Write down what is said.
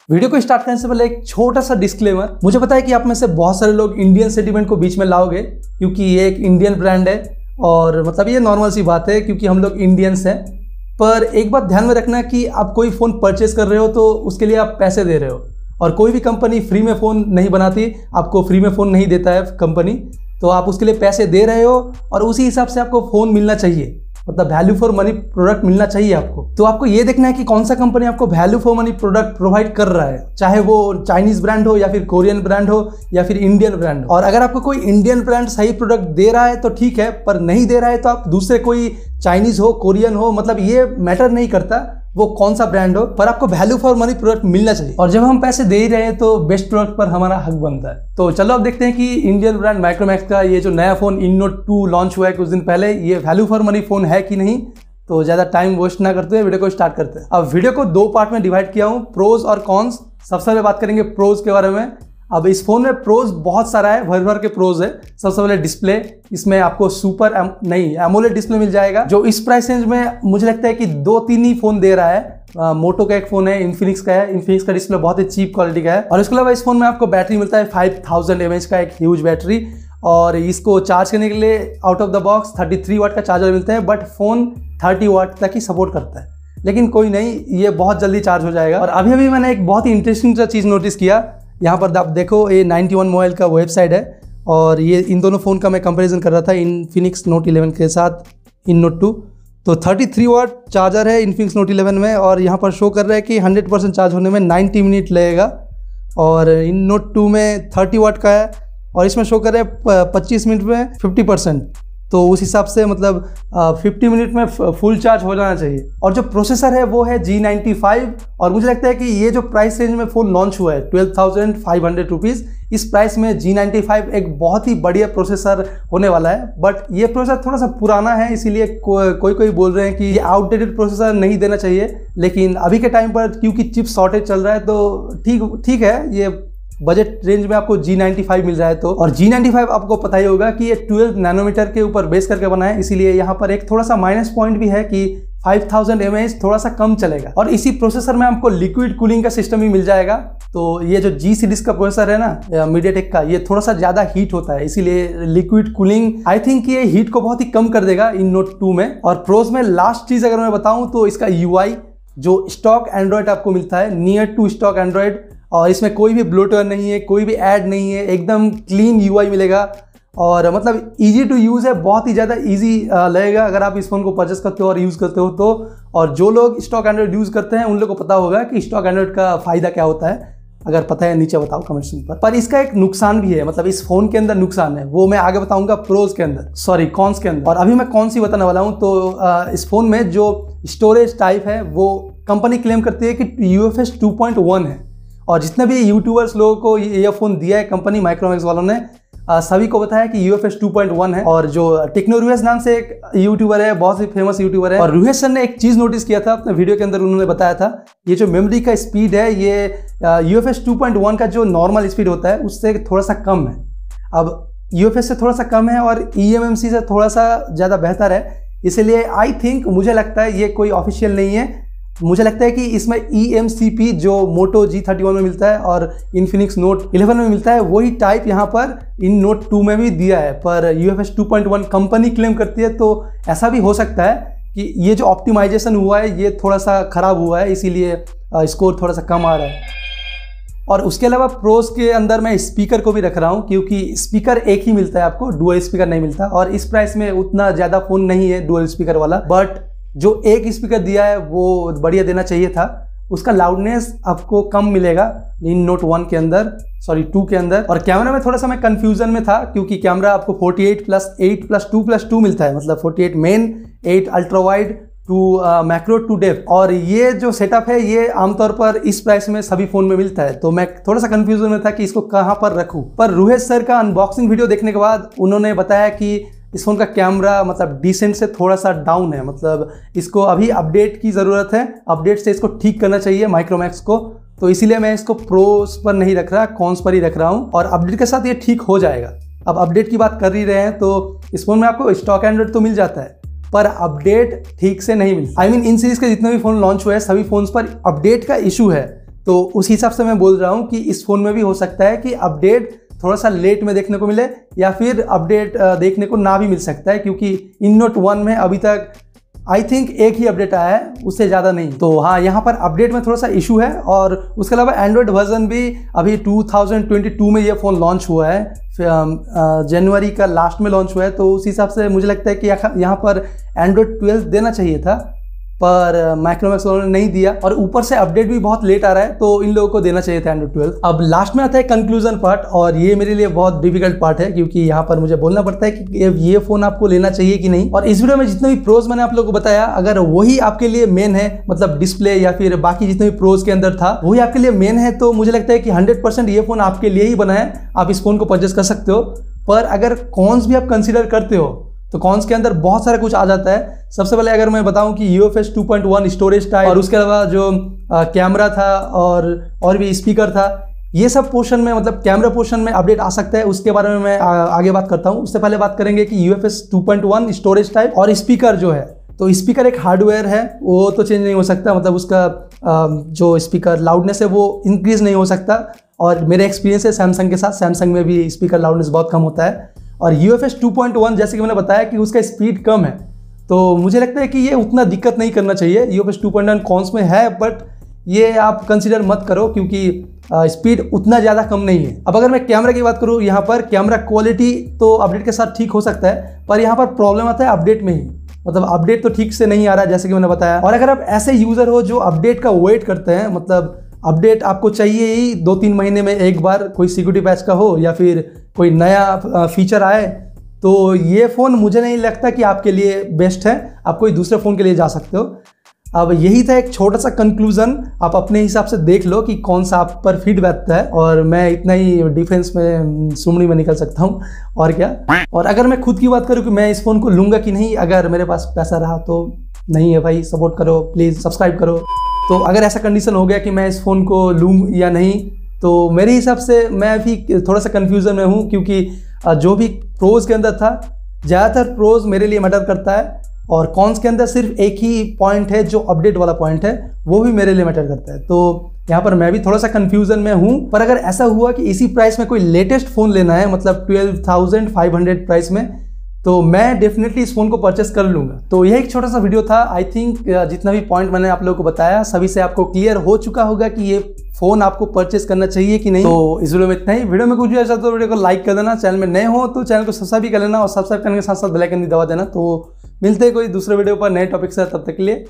Video को start करने से पहले एक छोटा सा डिस्क्लेमर। मुझे पता है कि आप में से बहुत सारे लोग इंडियन सेंटीमेंट को बीच में लाओगे क्योंकि ये एक इंडियन ब्रांड है और मतलब ये नॉर्मल सी बात है क्योंकि हम लोग इंडियंस हैं। पर एक बात ध्यान में रखना कि आप कोई फ़ोन परचेज कर रहे हो तो उसके लिए आप पैसे दे रहे हो और कोई भी कंपनी फ्री में फ़ोन नहीं बनाती, आपको फ्री में फ़ोन नहीं देता है कंपनी, तो आप उसके लिए पैसे दे रहे हो और उसी हिसाब से आपको फ़ोन मिलना चाहिए, मतलब वैल्यू फॉर मनी प्रोडक्ट मिलना चाहिए आपको। तो आपको ये देखना है कि कौन सा कंपनी आपको value for money product provide कर रहा है, चाहे वो चाइनीज ब्रांड हो या फिर कोरियन ब्रांड हो या फिर इंडियन ब्रांड हो। और अगर आपको कोई इंडियन ब्रांड सही प्रोडक्ट दे रहा है तो ठीक है, पर नहीं दे रहा है तो आप दूसरे कोई चाइनीज हो, कोरियन हो, मतलब ये मैटर नहीं करता वो कौन सा ब्रांड हो, पर आपको वैल्यू फॉर मनी प्रोडक्ट मिलना चाहिए। और जब हम पैसे दे ही रहे हैं तो बेस्ट प्रोडक्ट पर हमारा हक बनता है। तो चलो अब देखते हैं कि इंडियन ब्रांड माइक्रोमैक्स का ये जो नया फोन InNote 2 लॉन्च हुआ है कुछ दिन पहले, ये वैल्यू फॉर मनी फोन है कि नहीं। तो ज़्यादा टाइम वेस्ट ना करते हुए वीडियो को स्टार्ट करते हैं। अब वीडियो को दो पार्ट में डिवाइड किया हूँ, प्रोज और कॉन्स। सबसे पहले बात करेंगे प्रोज के बारे में। अब इस फोन में प्रोज बहुत सारा है, भर भर के प्रोज है। सबसे पहले डिस्प्ले, इसमें आपको एमोलेड डिस्प्ले मिल जाएगा जो इस प्राइस रेंज में मुझे लगता है कि 2-3 ही फोन दे रहा है। मोटो का एक फोन है, इन्फिनिक्स का है। इन्फिनिक्स का डिस्प्ले बहुत ही चीप क्वालिटी का है। और इसके अलावा इस फोन में आपको बैटरी मिलता है 5000 mAh का एक ह्यूज बैटरी, और इसको चार्ज करने के लिए आउट ऑफ द बॉक्स 33 वाट का चार्जर मिलता है, बट फोन 30 वाट तक ही सपोर्ट करता है। लेकिन कोई नहीं, ये बहुत जल्दी चार्ज हो जाएगा। और अभी मैंने एक बहुत ही इंटरेस्टिंग सा चीज़ नोटिस किया। यहाँ पर आप देखो, ये 91 मोबाइल का वेबसाइट है और ये इन दोनों फ़ोन का मैं कंपैरिजन कर रहा था, इन्फिनिक्स नोट 11 के साथ InNote 2। तो 33 वाट चार्जर है इन्फिनिक्स नोट 11 में, और यहाँ पर शो कर रहा है कि 100% चार्ज होने में 90 मिनट लगेगा। और InNote 2 में 30 वाट का है और इसमें शो कर रहा है 25 मिनट में 50%। तो उस हिसाब से मतलब 50 मिनट में फुल चार्ज हो जाना चाहिए। और जो प्रोसेसर है वो है G95, और मुझे लगता है कि ये जो प्राइस रेंज में फ़ोन लॉन्च हुआ है 12,500 रुपीज़, इस प्राइस में G95 एक बहुत ही बढ़िया प्रोसेसर होने वाला है। बट ये प्रोसेसर थोड़ा सा पुराना है, इसीलिए कोई बोल रहे हैं कि ये आउटडेटेड प्रोसेसर नहीं देना चाहिए। लेकिन अभी के टाइम पर क्योंकि चिप शॉर्टेज चल रहा है तो ठीक है, ये बजट रेंज में आपको G95 मिल रहा है। तो और G95 आपको पता ही होगा कि ये 12 नैनोमीटर के ऊपर बेस करके बना है, इसीलिए यहाँ पर एक थोड़ा सा माइनस पॉइंट भी है कि 5000 mAh थोड़ा सा कम चलेगा। और इसी प्रोसेसर में आपको लिक्विड कूलिंग का सिस्टम भी मिल जाएगा। तो ये जो G सीरीज का प्रोसेसर है ना मीडियाटेक का, ये थोड़ा सा ज़्यादा हीट होता है, इसीलिए लिक्विड कूलिंग आई थिंक ये हीट को बहुत ही कम कर देगा InNote 2 में। और प्रोज में लास्ट चीज़ अगर मैं बताऊँ तो इसका UI जो स्टॉक एंड्रॉयड आपको मिलता है, नियर टू स्टॉक एंड्रॉयड, और इसमें कोई भी ब्लोटवेयर नहीं है, कोई भी ऐड नहीं है, एकदम क्लीन UI मिलेगा। और मतलब इजी टू यूज़ है, बहुत ही ज़्यादा इजी लगेगा अगर आप इस फोन को परचेस करते हो और यूज़ करते हो तो। और जो लोग स्टॉक एंड्रॉयड यूज़ करते हैं उन लोगों को पता होगा कि स्टॉक एंड्रॉयड का फ़ायदा क्या होता है। अगर पता है नीचे बताओ कमेंट सेक्शन पर इसका एक नुकसान भी है, मतलब इस फोन के अंदर नुकसान है, वो मैं आगे बताऊंगा प्रोज के अंदर, कॉन्स के अंदर। और अभी मैं कौन सी बताने वाला हूँ। तो इस फोन में जो स्टोरेज टाइप है वो कंपनी क्लेम करती है कि UFS 2.1 है। और जितने भी यूट्यूबर्स लोगों को ये फ़ोन दिया है कंपनी माइक्रोमैक्स वालों ने, सभी को बताया कि UFS 2.1 है। और जो टेक्नो रुहेश नाम से एक यूट्यूबर है, बहुत ही फेमस यूट्यूबर है, और रुहेश सर ने एक चीज़ नोटिस किया था अपने वीडियो के अंदर, उन्होंने बताया था ये जो मेमोरी का स्पीड है ये UFS 2.1 का जो नॉर्मल स्पीड होता है उससे थोड़ा सा कम है। अब UFS से थोड़ा सा कम है और eMMC से थोड़ा सा ज़्यादा बेहतर है, इसलिए आई थिंक मुझे लगता है ये कोई ऑफिशियल नहीं है। मुझे लगता है कि इसमें eMCP जो मोटो G31 में मिलता है और इन्फिनिक्स नोट 11 में मिलता है, वही टाइप यहाँ पर InNote 2 में भी दिया है। पर UFS 2.1 कंपनी क्लेम करती है, तो ऐसा भी हो सकता है कि ये जो ऑप्टिमाइजेशन हुआ है ये थोड़ा सा ख़राब हुआ है, इसीलिए स्कोर थोड़ा सा कम आ रहा है। और उसके अलावा प्रोज के अंदर मैं स्पीकर को भी रख रहा हूँ क्योंकि स्पीकर एक ही मिलता है आपको, डुअल स्पीकर नहीं मिलता। और इस प्राइस में उतना ज़्यादा फ़ोन नहीं है डुअल स्पीकर वाला, बट जो एक स्पीकर दिया है वो बढ़िया देना चाहिए था। उसका लाउडनेस आपको कम मिलेगा InNote 2 के अंदर। और कैमरा में थोड़ा सा मैं कंफ्यूजन में था क्योंकि कैमरा आपको 48+8+2+2 मिलता है, मतलब 48 main, 8 ultra wide, 2 macro, 2 depth. और ये जो सेटअप है ये आमतौर पर इस प्राइस में सभी फ़ोन में मिलता है, तो मैं थोड़ा सा कंफ्यूजन में था कि इसको कहाँ पर रखूँ। पर रुहेश सर का अनबॉक्सिंग वीडियो देखने के बाद उन्होंने बताया कि इस फोन का कैमरा मतलब डिसेंट से थोड़ा सा डाउन है, मतलब इसको अभी अपडेट की ज़रूरत है, अपडेट से इसको ठीक करना चाहिए माइक्रोमैक्स को। तो इसीलिए मैं इसको प्रोस पर नहीं रख रहा, कॉन्स पर ही रख रहा हूँ, और अपडेट के साथ ये ठीक हो जाएगा। अब अपडेट की बात कर ही रहे हैं तो इस फोन में आपको स्टॉक एंड्रॉइड तो मिल जाता है, पर अपडेट ठीक से नहीं मिलता। इन सीरीज़ के जितने भी फ़ोन लॉन्च हुए हैं सभी फ़ोन्स पर अपडेट का इशू है। तो उस हिसाब से मैं बोल रहा हूँ कि इस फ़ोन में भी हो सकता है कि अपडेट थोड़ा सा लेट में देखने को मिले या फिर अपडेट देखने को ना भी मिल सकता है, क्योंकि InNote 1 में अभी तक आई थिंक एक ही अपडेट आया है, उससे ज़्यादा नहीं। तो हाँ, यहाँ पर अपडेट में थोड़ा सा इशू है। और उसके अलावा एंड्रॉयड वर्जन भी अभी 2022 में ये फ़ोन लॉन्च हुआ है, जनवरी का लास्ट में लॉन्च हुआ है। तो उस हिसाब से मुझे लगता है कि यहाँ पर एंड्रॉयड 12 देना चाहिए था, पर माइक्रोमैक्स उन्होंने नहीं दिया। और ऊपर से अपडेट भी बहुत लेट आ रहा है, तो इन लोगों को देना चाहिए था एंड्रॉयड 12। अब लास्ट में आता है कंक्लूजन पार्ट, और ये मेरे लिए बहुत डिफिकल्ट पार्ट है, क्योंकि यहाँ पर मुझे बोलना पड़ता है कि ये फ़ोन आपको लेना चाहिए कि नहीं। और इस वीडियो में जितने भी प्रोज मैंने आप लोगों को बताया, अगर वही आपके लिए मेन है, मतलब डिस्प्ले या फिर बाकी जितने भी प्रोज के अंदर था वही आपके लिए मेन है, तो मुझे लगता है कि 100% ये फ़ोन आपके लिए ही बना है, आप इस फ़ोन को परचेस कर सकते हो। पर अगर कॉन्स भी आप कंसिडर करते हो तो कॉन्स के अंदर बहुत सारा कुछ आ जाता है। सबसे पहले अगर मैं बताऊं कि UFS 2.1 स्टोरेज टाइप, और उसके अलावा जो कैमरा था और भी स्पीकर था, ये सब पोर्शन में, मतलब कैमरा पोर्शन में अपडेट आ सकता है। उसके बारे में मैं आगे बात करता हूं। उससे पहले बात करेंगे कि UFS 2.1 स्टोरेज टाइप और स्पीकर जो है, तो स्पीकर एक हार्डवेयर है, वो तो चेंज नहीं हो सकता, मतलब उसका जो स्पीकर लाउडनेस है वो इंक्रीज नहीं हो सकता। और मेरे एक्सपीरियंस है सैमसंग के साथ, सैमसंग में भी स्पीकर लाउडनेस बहुत कम होता है। और UFS 2.1 जैसे कि मैंने बताया कि उसका स्पीड कम है, तो मुझे लगता है कि ये उतना दिक्कत नहीं करना चाहिए। UFS 2.1 कॉन्स में है, बट ये आप कंसीडर मत करो, क्योंकि स्पीड उतना ज़्यादा कम नहीं है। अब अगर मैं कैमरा की बात करूँ, यहाँ पर कैमरा क्वालिटी तो अपडेट के साथ ठीक हो सकता है, पर यहाँ पर प्रॉब्लम आता है अपडेट में ही, मतलब अपडेट तो ठीक से नहीं आ रहा है, जैसे कि मैंने बताया। और अगर आप ऐसे यूज़र हो जो अपडेट का वेट करते हैं, मतलब अपडेट आपको चाहिए ही 2-3 महीने में एक बार, कोई सिक्योरिटी पैच का हो या फिर कोई नया फीचर आए, तो ये फ़ोन मुझे नहीं लगता कि आपके लिए बेस्ट है। आप कोई दूसरे फ़ोन के लिए जा सकते हो। अब यही था एक छोटा सा कंक्लूजन, आप अपने हिसाब से देख लो कि कौन सा आप पर फिट बैठता है। और मैं इतना ही डिफेंस में सुमड़ी में निकल सकता हूँ, और क्या। और अगर मैं खुद की बात करूँ कि मैं इस फ़ोन को लूँगा कि नहीं, अगर मेरे पास पैसा रहा तो नहीं है भाई, सपोर्ट करो प्लीज़, सब्सक्राइब करो। तो अगर ऐसा कंडीशन हो गया कि मैं इस फ़ोन को लूँ या नहीं, तो मेरे हिसाब से मैं भी थोड़ा सा कन्फ्यूज़न में हूँ, क्योंकि जो भी प्रोज के अंदर था, ज़्यादातर प्रोज मेरे लिए मैटर करता है, और कॉन्स के अंदर सिर्फ एक ही पॉइंट है जो अपडेट वाला पॉइंट है, वो भी मेरे लिए मैटर करता है। तो यहाँ पर मैं भी थोड़ा सा कन्फ्यूज़न में हूँ। पर अगर ऐसा हुआ कि इसी प्राइस में कोई लेटेस्ट फ़ोन लेना है, मतलब 12,500 प्राइस में, तो मैं डेफिनेटली इस फ़ोन को परचेस कर लूँगा। तो यह एक छोटा सा वीडियो था। आई थिंक जितना भी पॉइंट मैंने आप लोगों को बताया, सभी से आपको क्लियर हो चुका होगा कि ये फ़ोन आपको परचेस करना चाहिए कि नहीं। तो इस वीडियो में इतना ही। वीडियो में कुछ भी ऐसा तो वीडियो को लाइक कर देना, चैनल में नए हो तो चैनल को सब्सक्राइब भी कर लेना, और सब्सक्राइब करने के साथ साथ बेल आइकन भी दबा देना। तो मिलते हैं कोई दूसरे वीडियो पर नए टॉपिक से, तब तक के लिए